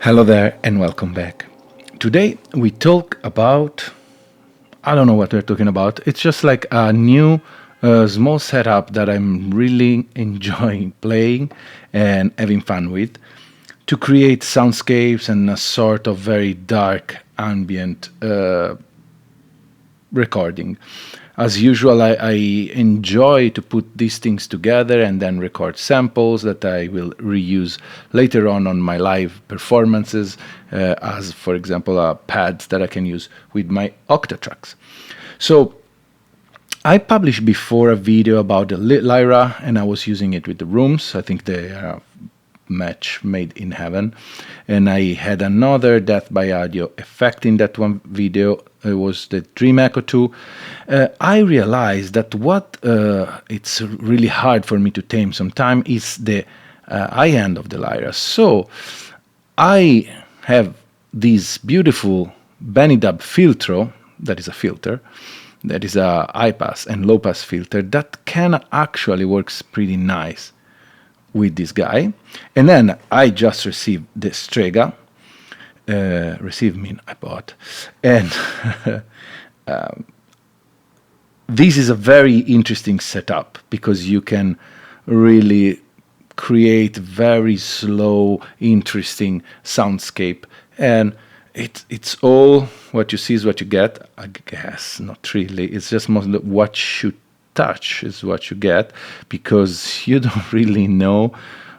Hello there and welcome back. Today we talk about, I don't know what we're talking about. It's just like a new small setup that I'm really enjoying playing and having fun with to create soundscapes and a sort of very dark ambient recording. As usual, I enjoy to put these things together and then record samples that I will reuse later on my live performances, as, for example, pads that I can use with my Octa tracks. So I published before a video about the Lyra, and I was using it with the rooms. I think they are a match made in heaven. And I had another Death by Audio effect in that one video. It was the Dream Echo 2. I realized that what it's really hard for me to tame sometimes is the high end of the Lyra. So I have this beautiful Benidub Filtro, that is a filter, that is a high pass and low pass filter that can actually works pretty nice with this guy. And then I just received the Strega. I bought, and this is a very interesting setup because you can really create very slow, interesting soundscape, and it's all what you see is what you get. I guess not really. It's just mostly what you touch is what you get, because you don't really know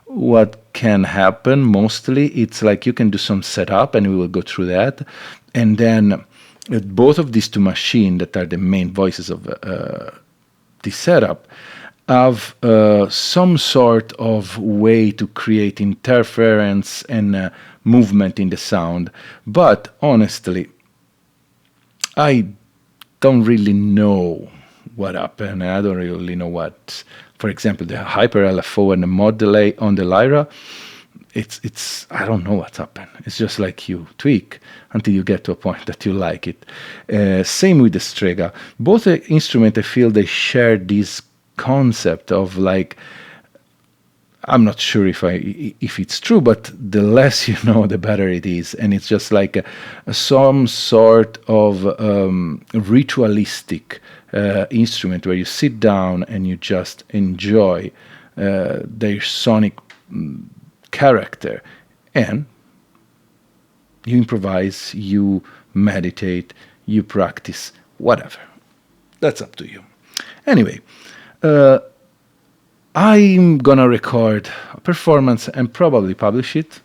what can happen. Mostly it's like you can do some setup, and we will go through that, and then both of these two machines that are the main voices of this setup have some sort of way to create interference and movement in the sound. But honestly, I don't really know what happened. I don't really know what, for example, the hyper LFO and the mod delay on the Lyra, it's I don't know what's happened. It's just like you tweak until you get to a point that you like it. Same with the Strega. Both instruments, I feel they share this concept of like, I'm not sure if it's true, but the less you know, the better it is. And it's just like some sort of ritualistic instrument where you sit down and you just enjoy their sonic character, and you improvise, you meditate, you practice, whatever. That's up to you. Anyway, I'm gonna record a performance and probably publish it.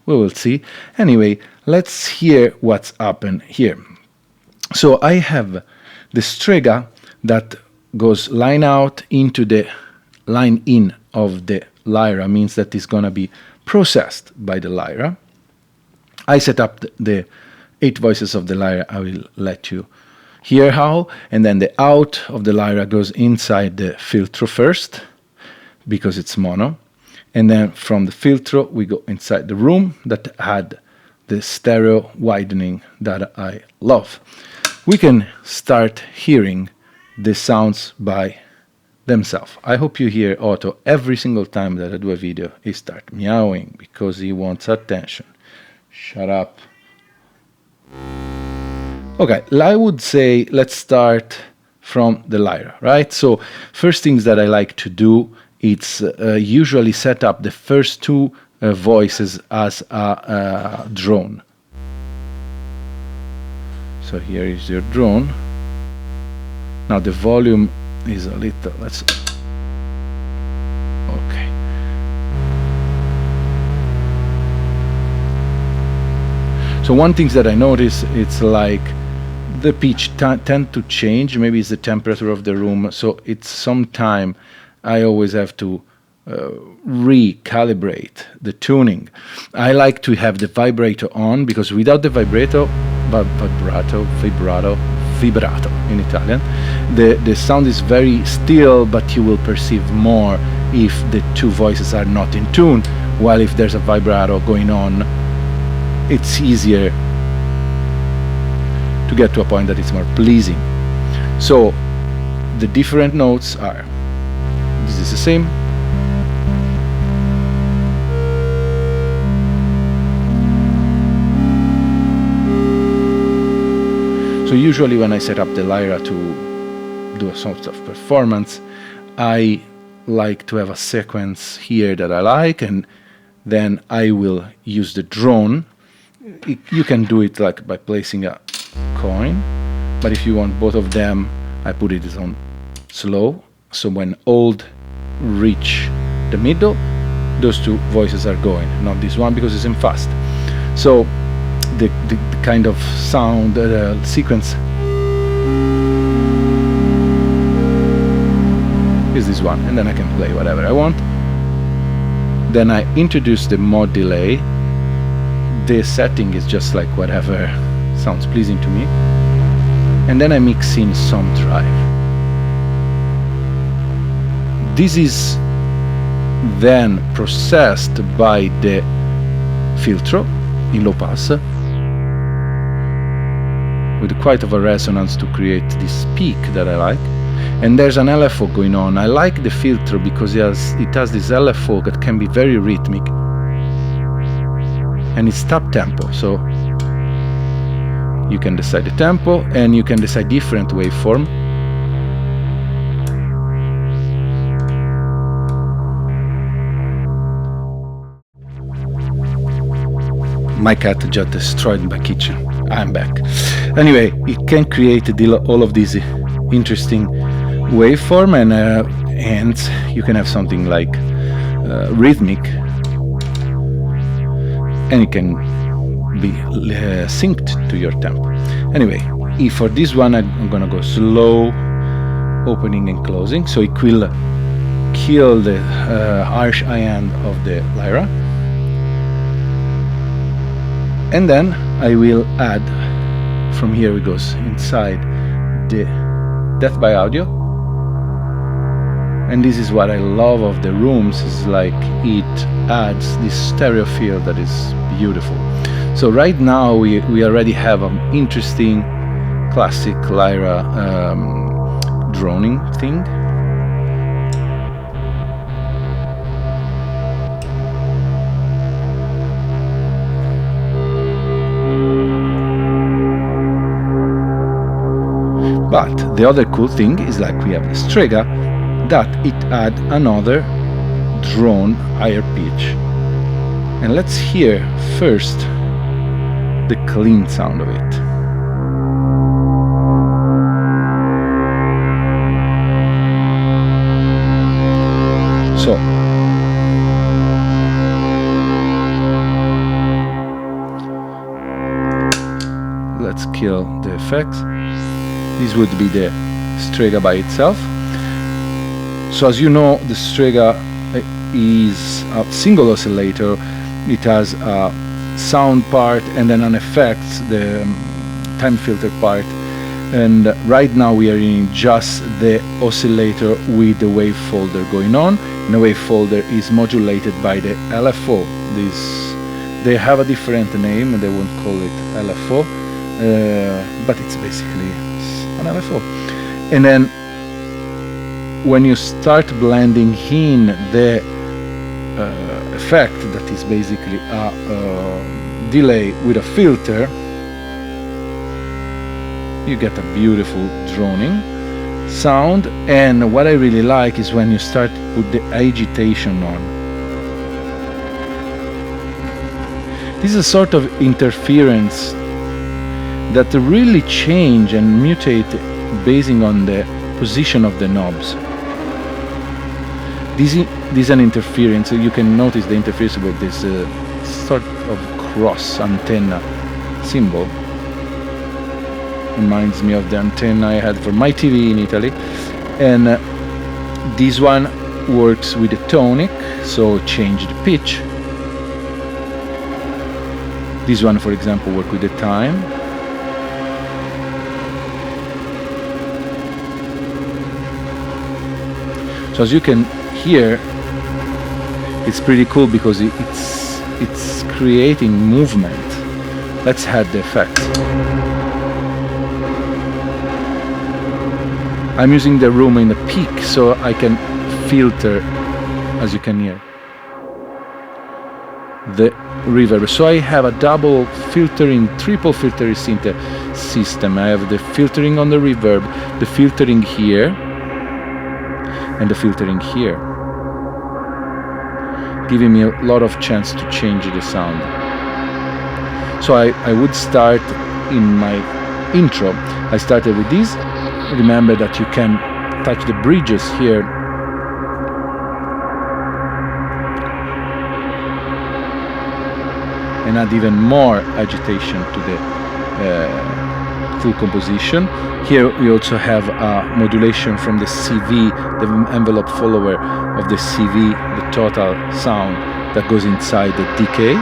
We will see. Anyway, let's hear what's happened here. So I have the Strega that goes line out into the line in of the Lyra, means that it's gonna be processed by the Lyra. I set up the 8 voices of the Lyra. I will let you hear how. And then the out of the Lyra goes inside the Filtro first, because it's mono. And then from the Filtro, we go inside the room that had the stereo widening that I love. We can start hearing the sounds by themselves. I hope you hear Otto every single time that I do a video. He starts meowing because he wants attention. Shut up. Okay, I would say let's start from the Lyra, right? So first things that I like to do, it's usually set up the first 2 voices as a drone. So here is your drone. Now the volume is a little, let's, okay. So one thing that I notice, it's like the pitch tend to change. Maybe it's the temperature of the room. So it's sometime I always have to recalibrate the tuning. I like to have the vibrato on, because without the vibrato in Italian, the sound is very still, but you will perceive more if the 2 voices are not in tune, while if there's a vibrato going on, it's easier to get to a point that it's more pleasing. So the different notes are, this is the same, usually when I set up the Lyra to do a sort of performance, I like to have a sequence here that I like, and then I will use the drone. You can do it like by placing a coin, but if you want both of them, I put it on slow, so when old reach the middle, those two voices are going, not this one because it's in fast. So the kind of sound sequence is this one, and then I can play whatever I want. Then I introduce the mod delay. The setting is just like whatever sounds pleasing to me, and then I mix in some drive. This is then processed by the Filtro in low pass with quite of a resonance to create this peak that I like. And there's an LFO going on. I like the Filtro because it has this LFO that can be very rhythmic, and it's tap tempo, so you can decide the tempo and you can decide different waveform. My cat just destroyed my kitchen. I'm back. Anyway, it can create all of these interesting waveform, and you can have something like rhythmic, and it can be synced to your tempo. Anyway, for this one I'm gonna go slow opening and closing, so it will kill the harsh high end of the Lyra. And then I will add, from here it goes inside the Death by Audio. And this is what I love of the rooms, is like it adds this stereo feel that is beautiful. So right now we already have an interesting classic Lyra droning thing. But the other cool thing is like we have the Strega, that it add another drone higher pitch. And let's hear first the clean sound of it. So let's kill the effects. This would be the Strega by itself. So as you know, the Strega is a single oscillator. It has a sound part and then an effect, the time filter part. And right now we are in just the oscillator with the wave folder going on. And the wave folder is modulated by the LFO. They have a different name, and they won't call it LFO, but it's basically an LFO. And then when you start blending in the effect, that is basically a delay with a filter, you get a beautiful droning sound. And what I really like is when you start to put the agitation on. This is a sort of interference that really change and mutate basing on the position of the knobs. This is an interference, so you can notice the interference with this sort of cross antenna symbol. Reminds me of the antenna I had for my TV in Italy. And this one works with the tonic, so change the pitch. This one, for example, works with the time. So as you can hear, it's pretty cool because it's creating movement. Let's add the effect. I'm using the room in the peak so I can filter, as you can hear. the reverb. So I have a double filtering, triple filtering system. I have the filtering on the reverb, the filtering here, and the filtering here, giving me a lot of chance to change the sound. So I would start in my intro. I started with this. Remember that you can touch the bridges here. And add even more agitation to the full composition. Here we also have a modulation from the CV, the envelope follower of the CV, the total sound that goes inside the decay.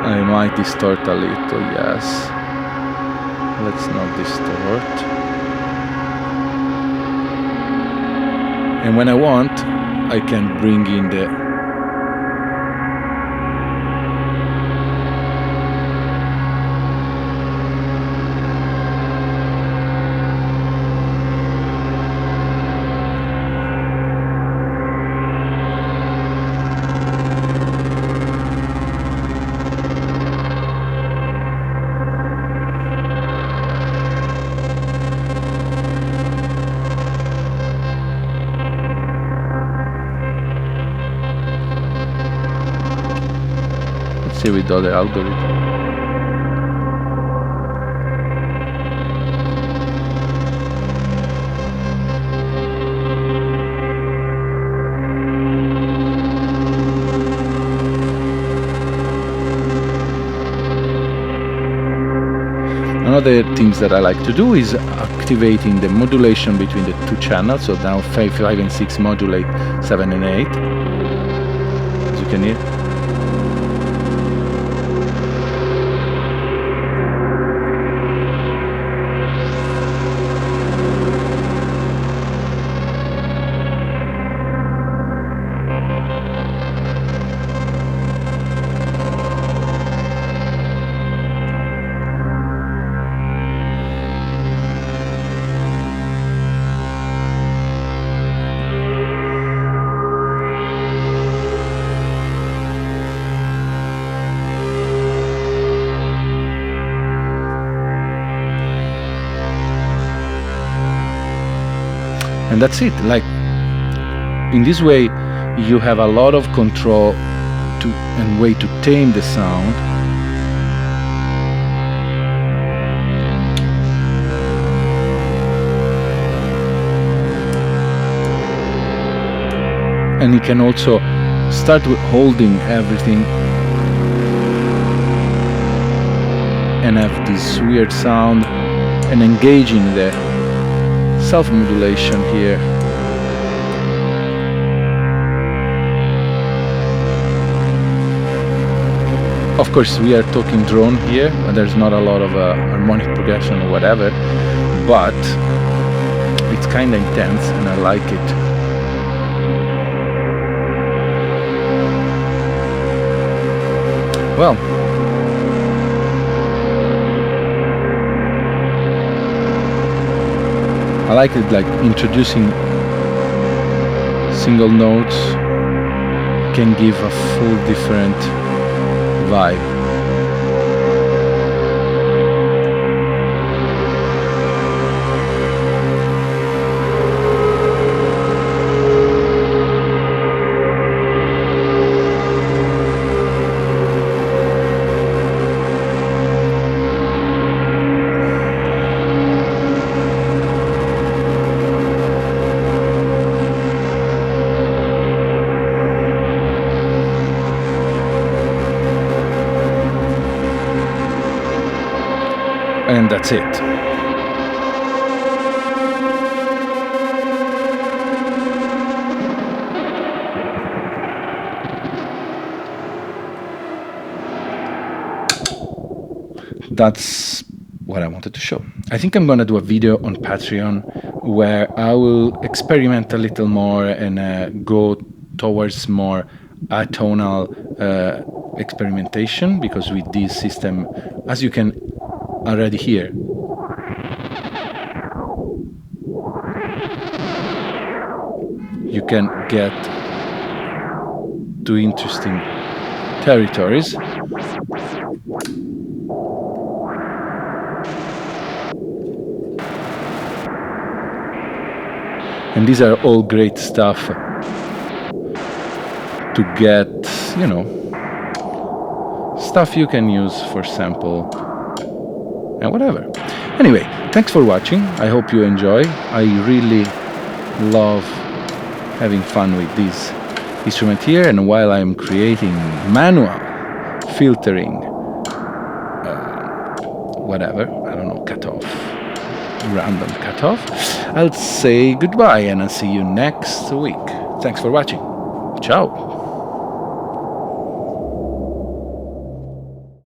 I might distort a little, yes. Let's not distort. And when I want, I can bring in the with the other algorithm. Another things that I like to do is activating the modulation between the two channels. So now 5 and 6 modulate 7 and 8, as you can hear. And that's it. Like, in this way you have a lot of control and way to tame the sound. And you can also start with holding everything and have this weird sound and engaging the self-modulation here. Of course, we are talking drone here, and there's not a lot of harmonic progression or whatever, but it's kind of intense and I like it. Well, I like it, like introducing single notes can give a full different vibe. And that's it. That's what I wanted to show. I think I'm gonna do a video on Patreon where I will experiment a little more and go towards more atonal experimentation, because with this system, as you can already hear, you can get to interesting territories. And these are all great stuff to get, you know, stuff you can use for sample and whatever. Anyway, thanks for watching. I hope you enjoy. I really love having fun with this instrument here, and while I'm creating manual filtering, whatever, I don't know, cutoff, random cutoff, I'll say goodbye and I'll see you next week. Thanks for watching. Ciao.